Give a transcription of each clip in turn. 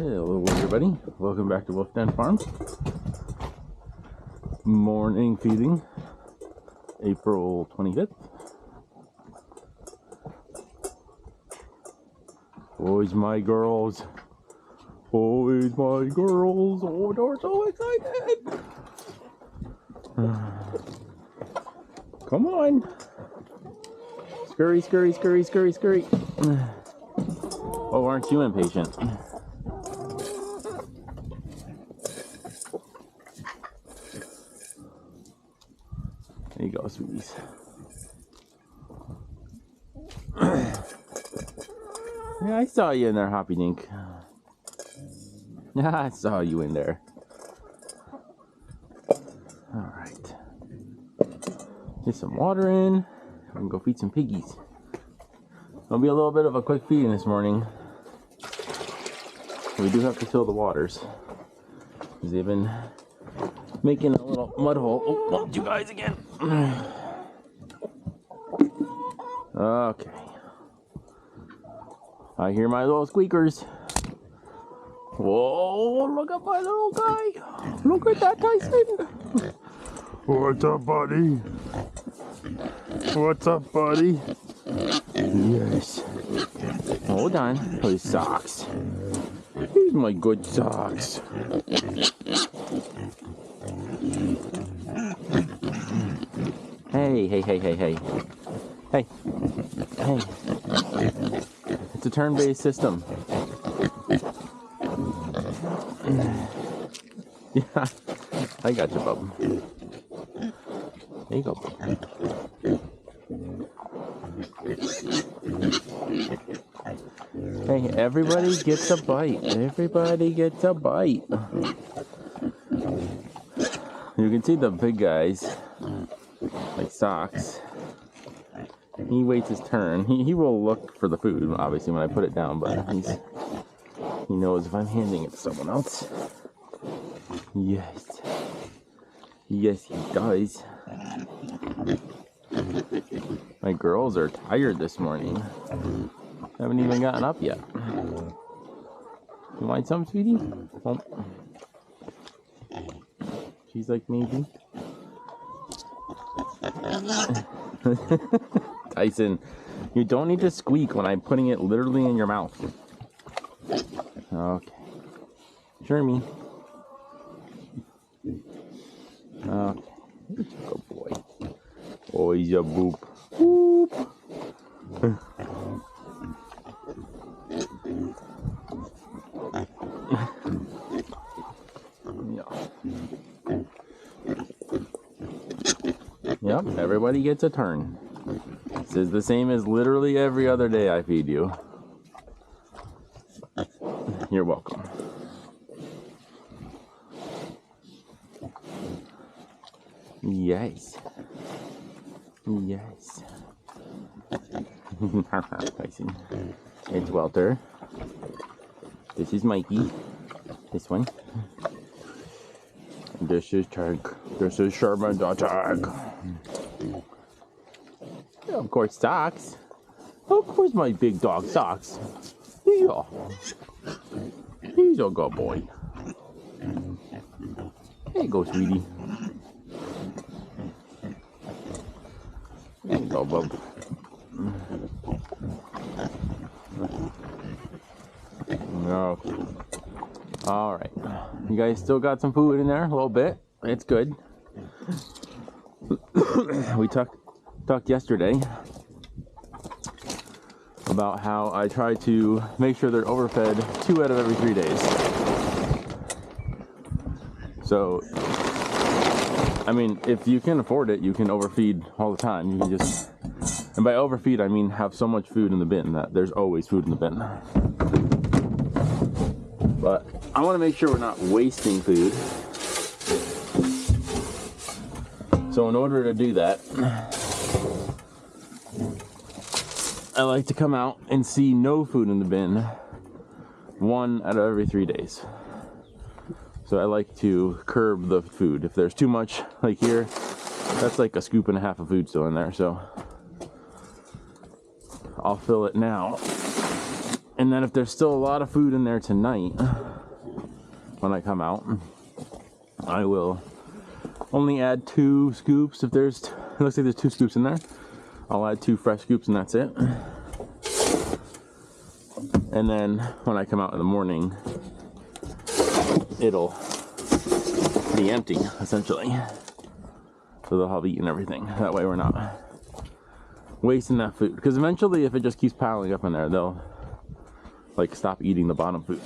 Hello everybody, welcome back to Wolf Den Farm. Morning feeding, April 25th. Boys, my girls. Boys, my girls. Oh, they're so excited. Come on. Scurry, scurry, scurry, scurry, scurry. Oh, aren't you impatient? There you go, sweeties. Yeah, I saw you in there, Hoppy Dink. Yeah, I saw you in there. Alright. Get some water in. We can go feed some piggies. It'll be a little bit of a quick feeding this morning. We do have to fill the waters, because they've been making a little mud hole. Oh, bumped you guys again. Okay. I hear my little squeakers. Whoa, look at my little guy. Look at that, Tyson. What's up, buddy? What's up, buddy? Yes. Hold on. His socks. Here's my good socks. Hey, hey, hey, hey, hey. Hey. Hey. It's a turn-based system. Yeah. I got you, bub. There you go, bub. Hey, everybody gets a bite. Everybody gets a bite. You can see the big guys, like Socks. He waits his turn. He will look for the food, obviously, when I put it down, but he knows if I'm handing it to someone else. Yes. Yes, he does. My girls are tired this morning. Haven't even gotten up yet. You want some, sweetie? Oh. She's like, maybe. Tyson, you don't need to squeak when I'm putting it literally in your mouth. Okay. Jeremy. Okay. Good boy. Oh, he's a boop. Boop. Yep, everybody gets a turn. This is the same as literally every other day I feed you. You're welcome. Yes. Yes. It's Welter. This is Mikey. This one. And this is Tank. This is Sherman the Tank. Yeah, of course, Socks. Of course, my big dog Socks. Yeah. He's a good boy. There you go, sweetie. There you go, bub. Okay. All right. You guys still got some food in there? A little bit. It's good. We talked yesterday about how I try to make sure they're overfed 2 out of every 3 days. So, I mean, if you can afford it, you can overfeed all the time. You can just, and by overfeed, I mean have so much food in the bin that there's always food in the bin. But I want to make sure we're not wasting food. So in order to do that, I like to come out and see no food in the bin 1 out of every 3 days. So I like to curb the food. If there's too much, like here, that's like a scoop and a half of food still in there. So I'll fill it now. And then if there's still a lot of food in there tonight, when I come out, I will only add 2 scoops. If there's, it looks like there's 2 scoops in there, I'll add 2 fresh scoops and that's it. And then when I come out in the morning, it'll be empty, essentially. So they'll have eaten everything. That way we're not wasting that food. Because eventually, if it just keeps piling up in there, they'll like stop eating the bottom food.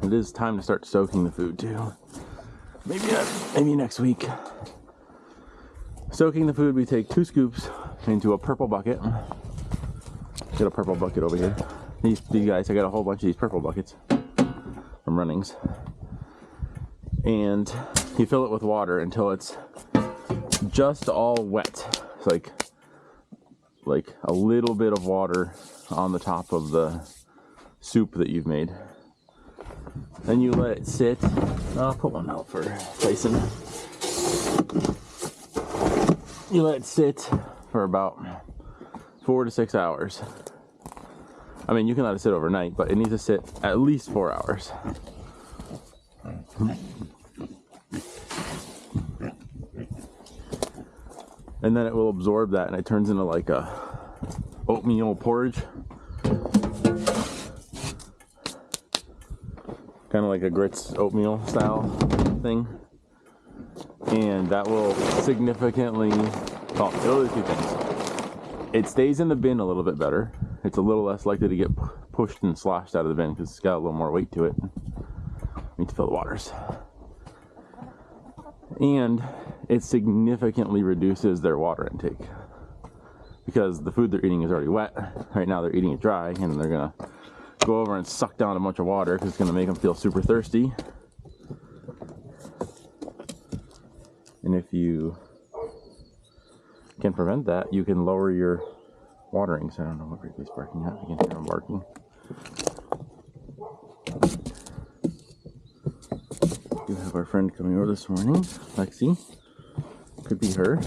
It is time to start soaking the food too. Maybe next week. Soaking the food, we take 2 scoops into a purple bucket. Get a purple bucket over here. These guys, I got a whole bunch of these purple buckets from Runnings. And you fill it with water until it's just all wet. It's like a little bit of water on the top of the soup that you've made. Then you let it sit. I'll put one out for placing. You let it sit for about 4 to 6 hours. I mean, you can let it sit overnight, but it needs to sit at least 4 hours. And then it will absorb that, and it turns into like a oatmeal porridge. Kind of like a grits oatmeal style thing. And that will significantly, well, it'll do 2 things. It stays in the bin a little bit better. It's a little less likely to get pushed and sloshed out of the bin because it's got a little more weight to it. We need to fill the waters. And it significantly reduces their water intake because the food they're eating is already wet. Right now they're eating it dry, and they're gonna go over and suck down a bunch of water because it's gonna make them feel super thirsty. And if you can prevent that, you can lower your watering. So I don't know what Wrigley's barking at. I can hear him barking. We have our friend coming over this morning, Lexi. Could be her.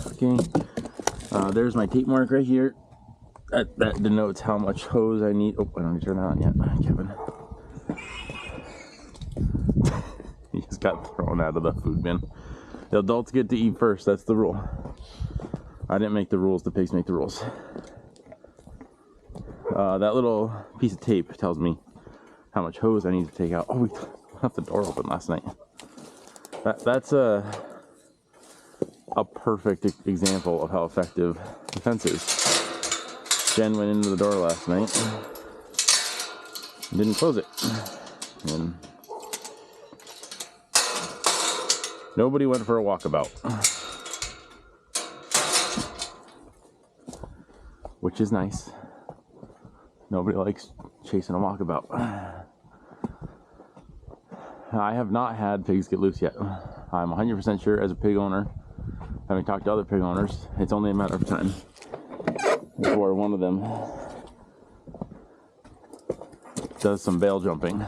Okay. There's my tape mark right here. That denotes how much hose I need. Oh, I don't need to turn that on yet, Kevin. He just got thrown out of the food bin. The adults get to eat first. That's the rule. I didn't make the rules. The pigs make the rules. That little piece of tape tells me how much hose I need to take out. Oh, we left the door open last night. That's a perfect example of how effective the fence is. Jen went into the door last night and didn't close it. And nobody went for a walkabout. Which is nice. Nobody likes chasing a walkabout. I have not had pigs get loose yet. I'm 100% sure as a pig owner, having talked to other pig owners, it's only a matter of time before one of them does some bail jumping.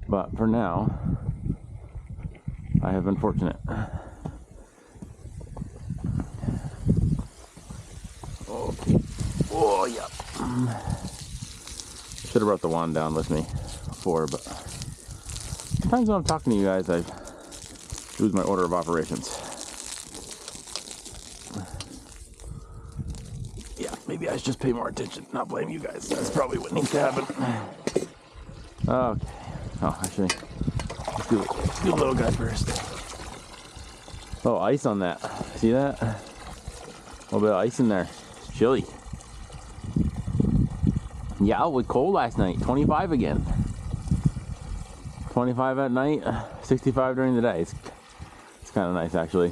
But for now, I have been fortunate. Oh yeah. Should have brought the wand down with me before, but sometimes when I'm talking to you guys, I lose my order of operations. Yeah, maybe I should just pay more attention, not blame you guys. That's probably what needs to happen. Okay. Oh, actually, let's do the little guy first. Oh, ice on that. See that? A little bit of ice in there. It's chilly. Yeah, it was cold last night. 25 again. 25 at night, 65 during the day. It's kind of nice, actually.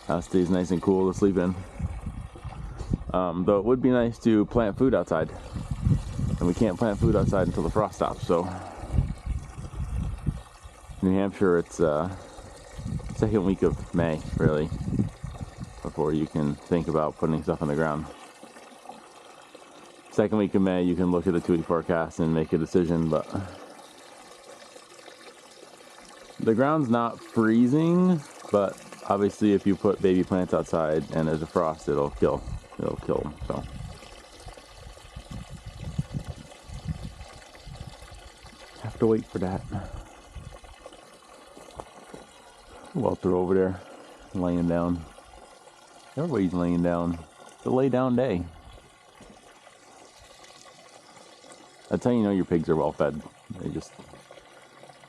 House stays nice and cool to sleep in. Though it would be nice to plant food outside. And we can't plant food outside until the frost stops, so. New Hampshire, it's second week of May, really, before you can think about putting stuff on the ground. Second week of May, you can look at the 2-week forecast and make a decision, but The ground's not freezing, but obviously if you put baby plants outside and there's a frost, it'll kill them. So have to wait for that. Walter over there laying down. Everybody's laying down. It's a lay down day. That's how you know your pigs are well fed. They just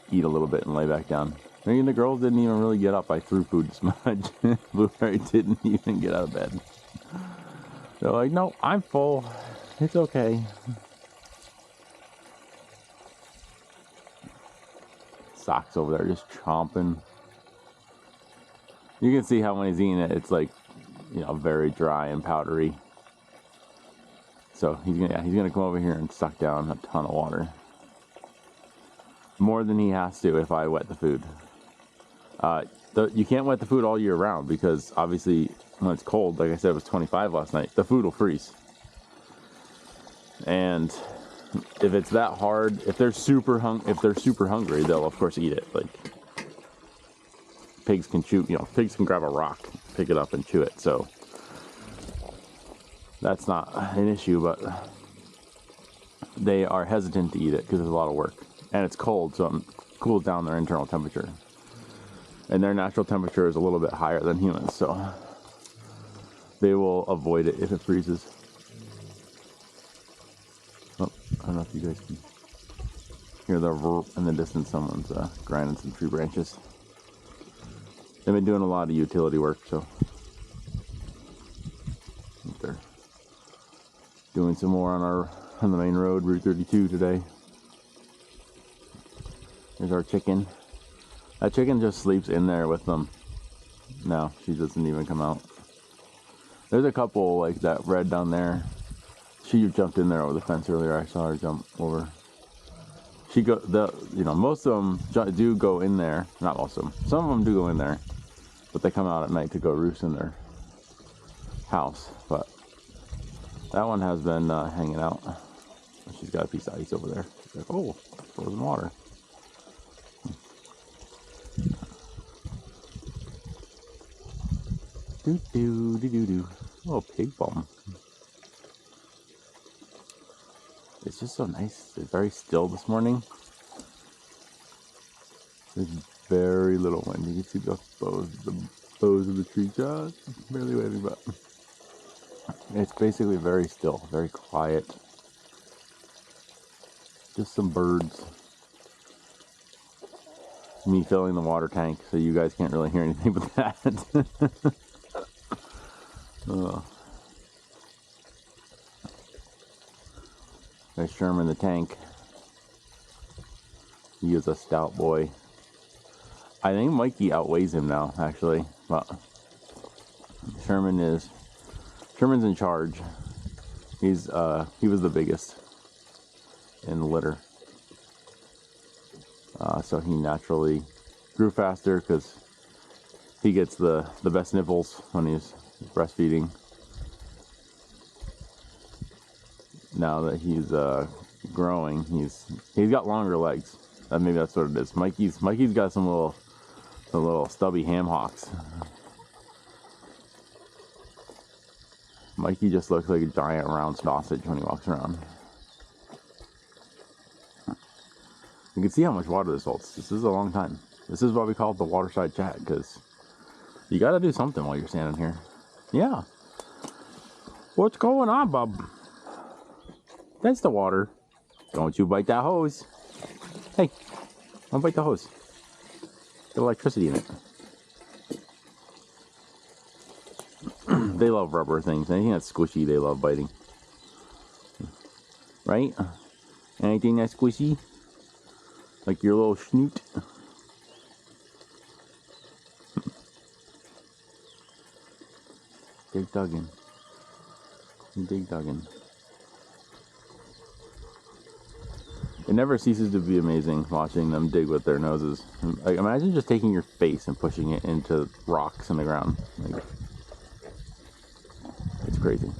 eat a little bit and lay back down. I mean, the girls didn't even really get up. I threw food this much. Blueberry didn't even get out of bed. They're like, no, I'm full. It's okay. Sock's over there just chomping. You can see how when he's eating it, it's like, you know, very dry and powdery. So he's gonna come over here and suck down a ton of water. More than he has to if I wet the food. You can't wet the food all year round because obviously when it's cold, like I said, it was 25 last night, the food will freeze. And if it's that hard, if they're super hungry, they'll of course eat it. Like pigs can chew, you know, pigs can grab a rock, pick it up and chew it. So that's not an issue, but they are hesitant to eat it because there's a lot of work. And it's cold, so it cools down their internal temperature. And their natural temperature is a little bit higher than humans, so they will avoid it if it freezes. Oh, I don't know if you guys can hear the verp in the distance. Someone's grinding some tree branches. They've been doing a lot of utility work, so they're doing some more on the main road, Route 32 today. There's our chicken. That chicken just sleeps in there with them. No, she doesn't even come out. There's a couple like that red down there. She jumped in there over the fence earlier. I saw her jump over. Most of them do go in there. Not most of them. Some of them do go in there, but they come out at night to go roost in their house. But that one has been hanging out. She's got a piece of ice over there. She's like, oh, frozen water. Do. Oh, pig bum. It's just so nice. It's very still this morning. There's very little wind. You can see the bows of the trees. Barely waving, but it's basically very still, very quiet. Just some birds. Me filling the water tank, so you guys can't really hear anything but that. There's Sherman the tank. He is a stout boy. I think Mikey outweighs him now, actually. But Sherman's in charge. He was the biggest in the litter. So he naturally grew faster because he gets the best nipples when he's breastfeeding. Now that he's growing, he's got longer legs. Maybe that's what it is. Mikey's got some little stubby ham hocks. Mikey just looks like a giant round sausage when he walks around. You can see how much water this holds. This is a long time. This is why we call it the waterside chat, because you got to do something while you're standing here. Yeah. What's going on, bub? That's the water. Don't you bite that hose. Hey, don't bite the hose. Got electricity in it. They love rubber things. Anything that's squishy, they love biting. Right? Anything that's squishy? Like your little snoot. Dig duggin. Dig duggin. It never ceases to be amazing watching them dig with their noses. Like, imagine just taking your face and pushing it into rocks in the ground. Like, it's crazy.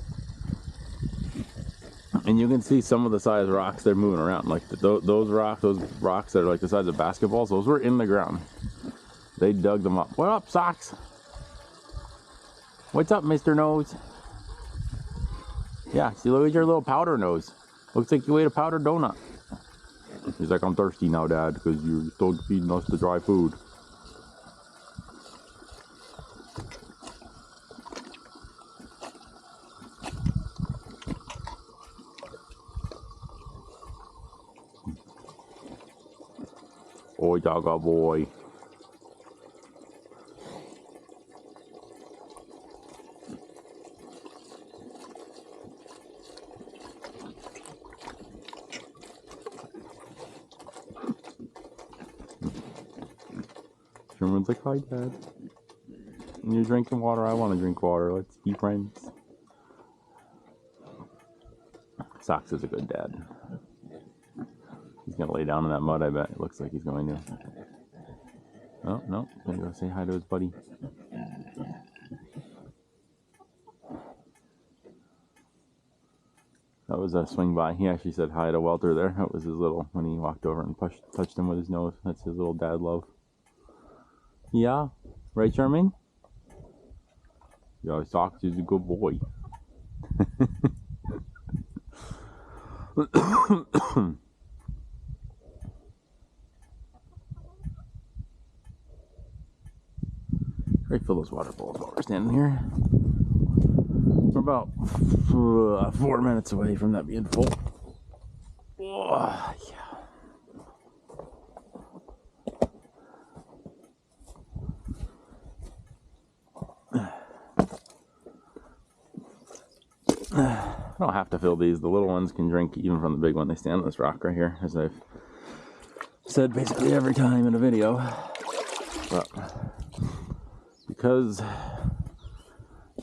And you can see some of the size rocks they're moving around. Like those rocks that are like the size of basketballs, those were in the ground. They dug them up. What up, Socks? What's up, Mr. Nose? Yeah, see, look at your little powder nose. Looks like you ate a powdered donut. He's like, I'm thirsty now, Dad, because you're still feeding us the dry food. Boy, dogga boy. Sherman's like, hi, Dad. You're drinking water. I want to drink water. Let's be friends. Socks is a good dad. He's going to lay down in that mud, I bet. It looks like he's going to. Oh, no. Gonna go say hi to his buddy. That was a swing by. He actually said hi to Welter there. That was his little, when he walked over and touched him with his nose. That's his little dad love. Yeah. Right, Charmaine? Yeah, Socks is a good boy. Right, fill those water bowls while we're standing here. We're about 4 minutes away from that being full. Oh, yeah. I don't have to fill these. The little ones can drink even from the big one. They stand on this rock right here, as I've said basically every time in a video. But because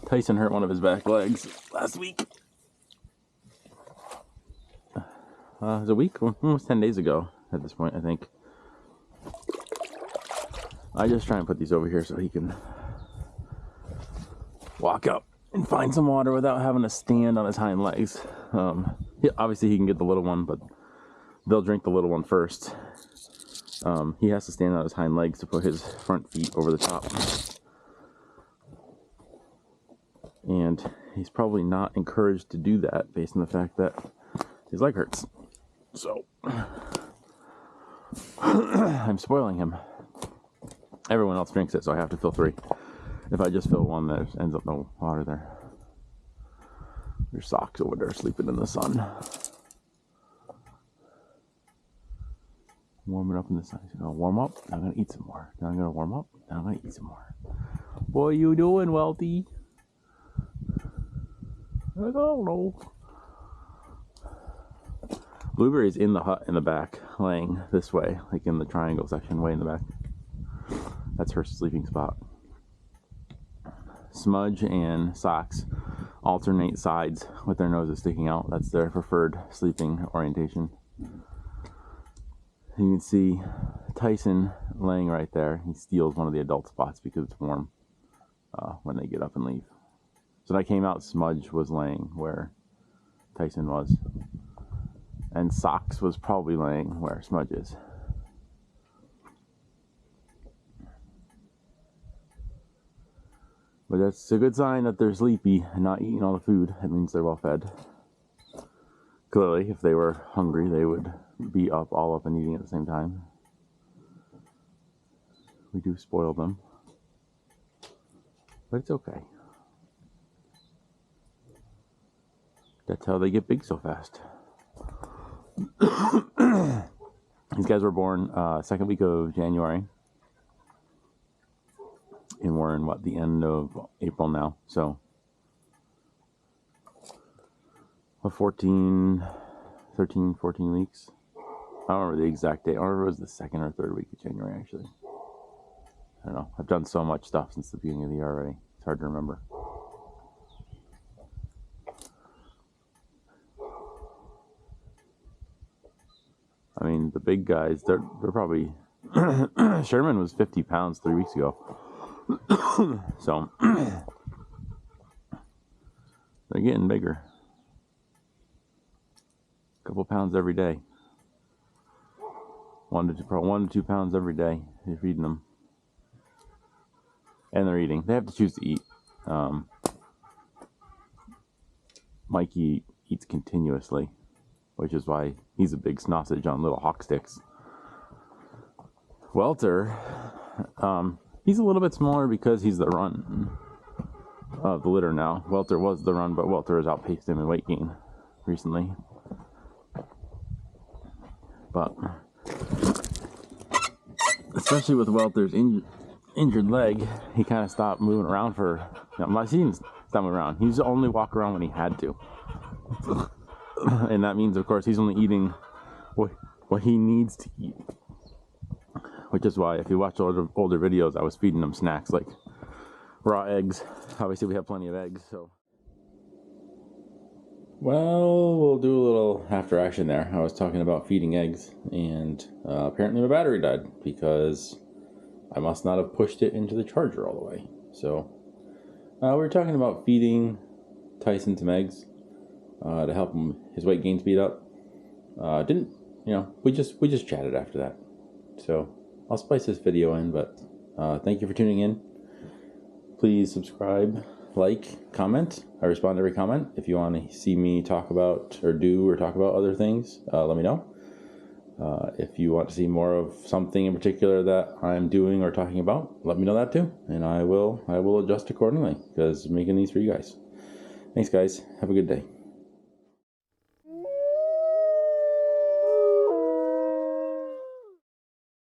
Tyson hurt one of his back legs last week. It was a week, almost 10 days ago at this point, I think. I just try and put these over here so he can walk up and find some water without having to stand on his hind legs. Obviously he can get the little one, but they'll drink the little one first. He has to stand on his hind legs to put his front feet over the top. And he's probably not encouraged to do that based on the fact that his leg hurts. So I'm spoiling him. Everyone else drinks it, so I have to fill 3. If I just fill 1, there ends up no water there. There's Socks over there sleeping in the sun. Warming up in the sun. He's gonna warm up. I'm gonna eat some more. Now I'm gonna warm up. Now I'm gonna eat some more. What are you doing, Welty? I don't know. Blueberry's in the hut in the back, laying this way, like in the triangle section, way in the back. That's her sleeping spot. Smudge and Socks alternate sides with their noses sticking out. That's their preferred sleeping orientation. You can see Tyson laying right there. He steals one of the adult spots because it's warm when they get up and leave. So when I came out, Smudge was laying where Tyson was. And Socks was probably laying where Smudge is. But that's a good sign that they're sleepy and not eating all the food. It means they're well fed. Clearly, if they were hungry, they would be all up and eating at the same time. We do spoil them. But it's okay. That's how they get big so fast. These guys were born second week of January. And we're in, the end of April now. So, 13, 14 weeks. I don't remember the exact date. I don't remember if it was the 2nd or 3rd week of January, actually. I don't know. I've done so much stuff since the beginning of the year already. It's hard to remember. I mean, the big guys, they're probably... Sherman was 50 pounds 3 weeks ago. So, they're getting bigger. A couple pounds every day. 1 to 2 pounds every day. You're feeding them. and they're eating. They have to choose to eat. Mikey eats continuously, which is why he's a big sausage on little hawk sticks. Welter, he's a little bit smaller because he's the run of the litter now. Welter was the run, but Welter has outpaced him in weight gain recently. But especially with Welter's injured leg, he kind of stopped moving around for. My season's stopped moving around. He used to only walk around when he had to, and that means, of course, he's only eating what he needs to eat. Which is why, if you watch older videos, I was feeding him snacks like raw eggs. Obviously, we have plenty of eggs, so. Well, we'll do a little after action there. I was talking about feeding eggs, and apparently my battery died because I must not have pushed it into the charger all the way. So we were talking about feeding Tyson some eggs to help him his weight gain speed up. We just chatted after that. So I'll splice this video in, but thank you for tuning in. Please subscribe, like, comment. I respond to every comment. If you want to see me talk about or talk about other things, let me know. If you want to see more of something in particular that I'm doing or talking about, let me know that too, and I will adjust accordingly because I'm making these for you guys. Thanks, guys. Have a good day.